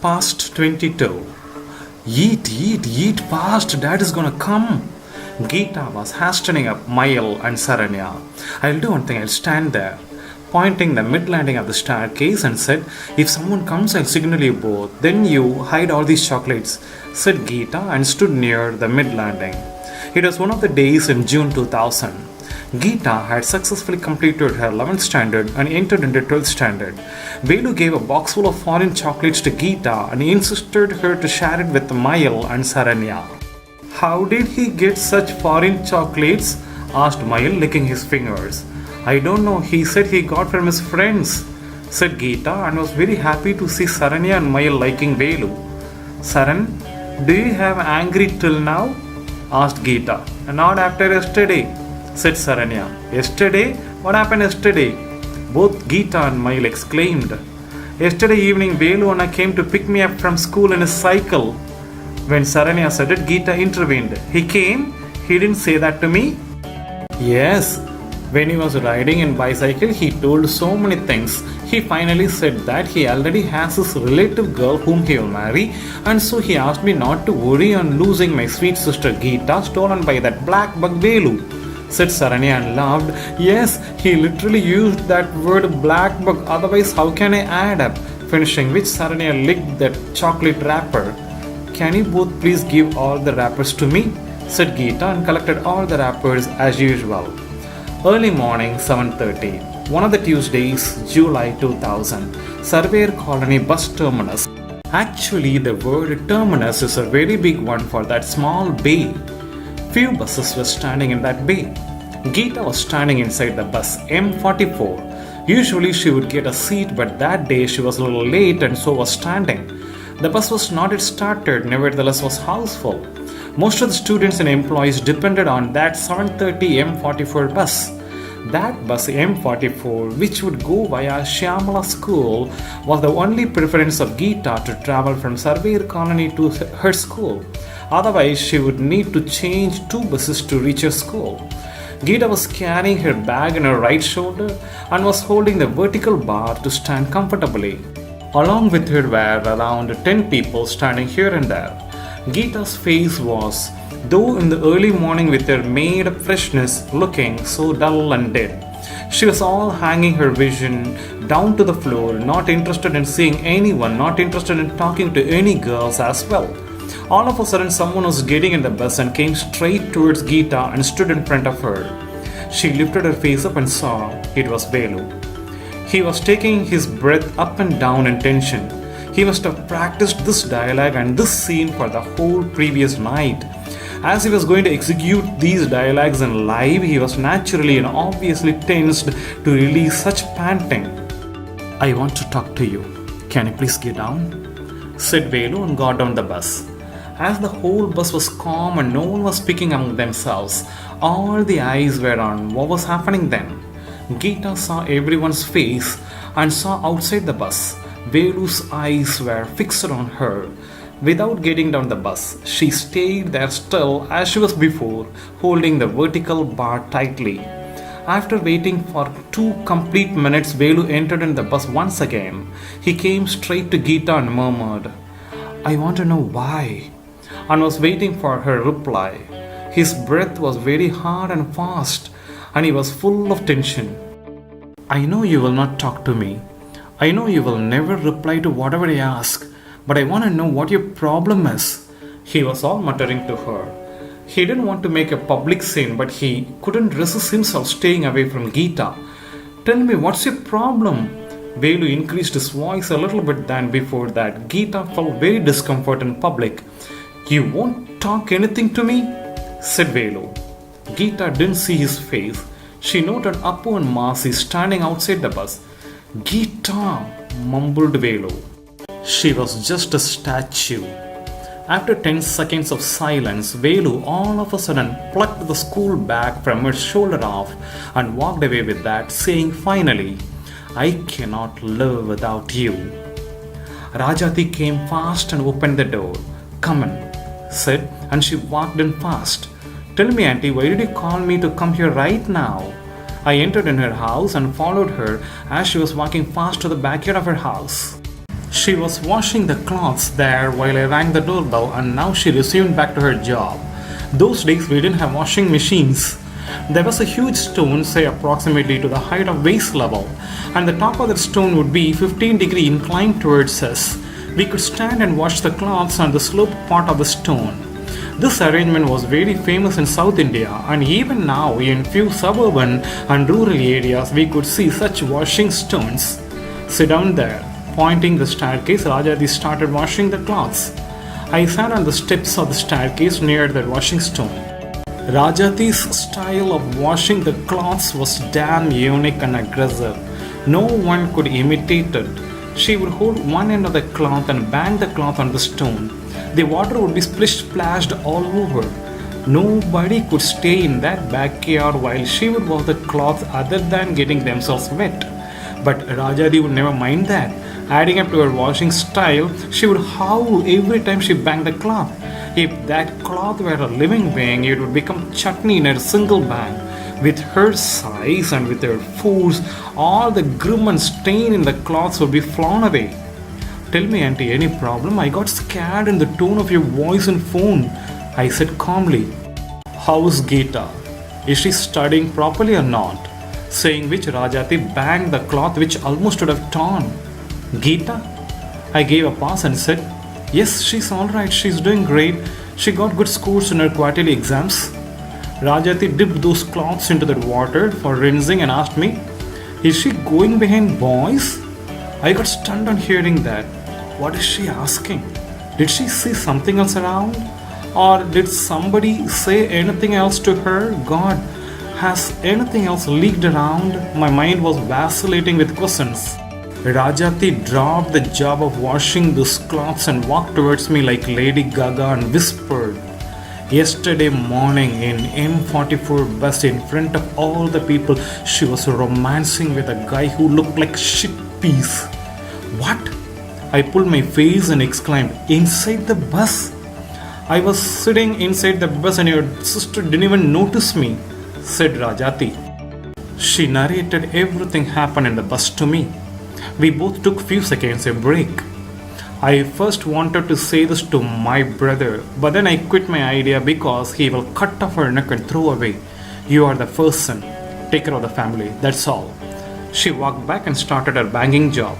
Past 22. Eat fast, dad is gonna come. Geeta was hastening up Mayal and Saranya. I'll do one thing, I'll stand there, pointing the mid landing of the staircase and said, if someone comes, I'll signal you both. Then you hide all these chocolates, said Geeta and stood near the mid landing. It was one of the days in June 2000. Geeta had successfully completed her 11th standard and entered into 12th standard. Velu gave a box full of foreign chocolates to Geeta and insisted her to share it with Mayal and Saranya. How did he get such foreign chocolates? Asked Mayal, licking his fingers. I don't know, he said he got from his friends, said Geeta, and was very happy to see Saranya and Mayal liking Velu. Saran, do you have angry till now? Asked Geeta. Not after yesterday, said Saranya. Yesterday? What happened yesterday? Both Geeta and Mayal exclaimed. Yesterday evening, Velu Anna came to pick me up from school in his cycle. When Saranya said it, Geeta intervened. He came? He didn't say that to me? Yes. When he was riding in bicycle, he told so many things. He finally said that he already has his relative girl whom he will marry, and so he asked me not to worry on losing my sweet sister Geeta stolen by that black bug Velu, said Saranya and laughed. Yes, he literally used that word black bug, otherwise how can I add up? Finishing which Saranya licked that chocolate wrapper. Can you both please give all the wrappers to me? Said Geeta and collected all the wrappers as usual. Early morning, 7:30. One of the Tuesdays, July 2000. Surveyor Colony bus terminus. Actually, the word terminus is a very big one for that small bay. Few buses were standing in that bay. Geeta was standing inside the bus M44. Usually she would get a seat, but that day she was a little late and so was standing. The bus was not yet started, nevertheless was houseful. Most of the students and employees depended on that 7:30 M44 bus. That bus M44, which would go via Shyamala School, was the only preference of Geeta to travel from Surveyor Colony to her school. Otherwise, she would need to change 2 buses to reach her school. Geeta was carrying her bag on her right shoulder and was holding the vertical bar to stand comfortably. Along with her were around 10 people standing here and there. Geeta's face was, though in the early morning with her made-up freshness, looking so dull and dead. She was all hanging her vision down to the floor, not interested in seeing anyone, not interested in talking to any girls as well. All of a sudden, someone was getting in the bus and came straight towards Geeta and stood in front of her. She lifted her face up and saw it was Velu. He was taking his breath up and down in tension. He must have practiced this dialogue and this scene for the whole previous night. As he was going to execute these dialogues in live, he was naturally and obviously tensed to release such panting. I want to talk to you. Can you please get down? Said Velu and got down the bus. As the whole bus was calm and no one was speaking among themselves, all the eyes were on what was happening then. Geeta saw everyone's face and saw outside the bus. Velu's eyes were fixed on her. Without getting down the bus, she stayed there still as she was before, holding the vertical bar tightly. After waiting for 2 complete minutes, Velu entered in the bus once again. He came straight to Geeta and murmured, I want to know why, and was waiting for her reply. His breath was very hard and fast, and he was full of tension. I know you will not talk to me. I know you will never reply to whatever I ask, but I want to know what your problem is. He was all muttering to her. He didn't want to make a public scene, but he couldn't resist himself staying away from Geeta. Tell me, what's your problem? Velu increased his voice a little bit than before that. Geeta felt very discomfort in public. You won't talk anything to me? Said Velu. Geeta didn't see his face. She noted Appu and Masi standing outside the bus. Geeta, mumbled Velu. She was just a statue. After 10 seconds of silence, Velu all of a sudden plucked the school bag from her shoulder off and walked away with that, saying finally, I cannot live without you. Rajati came fast and opened the door. Come in, said, and she walked in fast. Tell me, auntie, why did you call me to come here right now? I entered in her house and followed her as she was walking fast to the backyard of her house. She was washing the clothes there while I rang the doorbell, and now she resumed back to her job. Those days we didn't have washing machines. There was a huge stone, say approximately to the height of waist level, and the top of the stone would be 15-degree inclined towards us. We could stand and wash the clothes on the sloped part of the stone. This arrangement was very famous in South India, and even now in few suburban and rural areas we could see such washing stones. Sit down there. Pointing the staircase, Rajati started washing the clothes. I sat on the steps of the staircase near the washing stone. Rajati's style of washing the clothes was damn unique and aggressive. No one could imitate it. She would hold one end of the cloth and bang the cloth on the stone. The water would be splashed all over. Nobody could stay in that backyard while she would wash the cloth other than getting themselves wet. But Rajati would never mind that. Adding up to her washing style, she would howl every time she banged the cloth. If that cloth were a living being, it would become chutney in a single bang. With her size and with her force, all the grim and stain in the cloths would be flown away. Tell me, auntie, any problem? I got scared in the tone of your voice and phone. I said calmly. How's Geeta? Is she studying properly or not? Saying which, Rajati banged the cloth which almost would have torn. Geeta? I gave a pause and said, yes, she's alright, she's doing great. She got good scores in her quarterly exams. Rajati dipped those cloths into the water for rinsing and asked me, is she going behind boys? I got stunned on hearing that. What is she asking? Did she see something else around? Or did somebody say anything else to her? God, has anything else leaked around? My mind was vacillating with questions. Rajati dropped the job of washing those cloths and walked towards me like Lady Gaga and whispered, yesterday morning in M44 bus in front of all the people, she was romancing with a guy who looked like shit piece. What? I pulled my face and exclaimed, inside the bus? I was sitting inside the bus and your sister didn't even notice me, said Rajati. She narrated everything happened in the bus to me. We both took few seconds a break. I first wanted to say this to my brother, but then I quit my idea because he will cut off her neck and throw away. You are the first son. Take care of the family, that's all. She walked back and started her banging job.